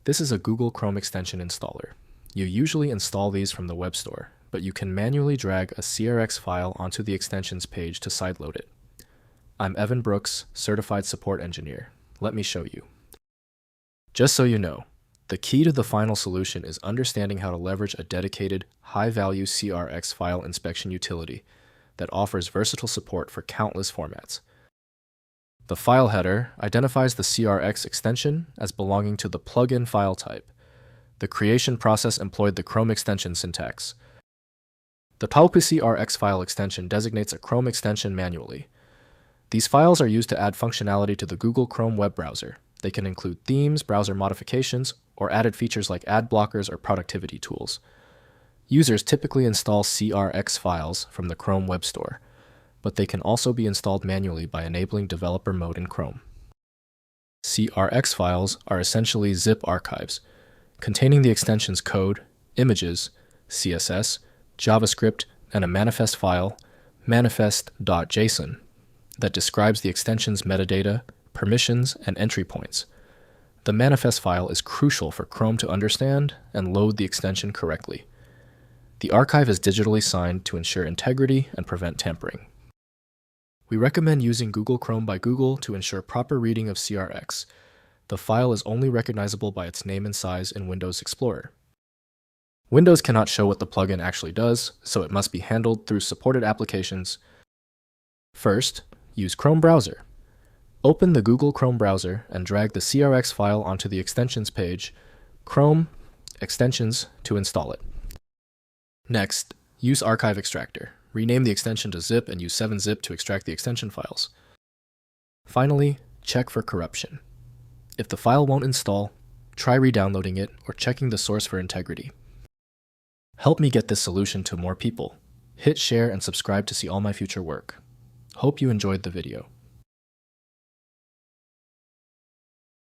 This is a Google Chrome extension installer. You usually install these from the web store, but you can manually drag a CRX file onto the extensions page to sideload it. I'm Evan Brooks, Certified Support Engineer. Let me show you. Just so you know, the key to the final solution is understanding how to leverage a dedicated, high-value CRX file inspection utility that offers versatile support for countless formats. The file header identifies the CRX extension as belonging to the plugin file type. The creation process employed the Chrome extension syntax. The Open CRX file extension designates a Chrome extension manually. These files are used to add functionality to the Google Chrome web browser. They can include themes, browser modifications, or added features like ad blockers or productivity tools. Users typically install CRX files from the Chrome Web Store, but they can also be installed manually by enabling developer mode in Chrome. CRX files are essentially zip archives, containing the extension's code, images, CSS, JavaScript, and a manifest file, manifest.json, that describes the extension's metadata, permissions, and entry points. The manifest file is crucial for Chrome to understand and load the extension correctly. The archive is digitally signed to ensure integrity and prevent tampering. We recommend using Google Chrome by Google to ensure proper reading of CRX. The file is only recognizable by its name and size in Windows Explorer. Windows cannot show what the plugin actually does, so it must be handled through supported applications. First, use Chrome browser. Open the Google Chrome browser and drag the CRX file onto the extensions page, Chrome, Extensions, to install it. Next, use Archive Extractor. Rename the extension to zip and use 7-zip to extract the extension files. Finally, check for corruption. If the file won't install, try re-downloading it or checking the source for integrity. Help me get this solution to more people. Hit share and subscribe to see all my future work. Hope you enjoyed the video.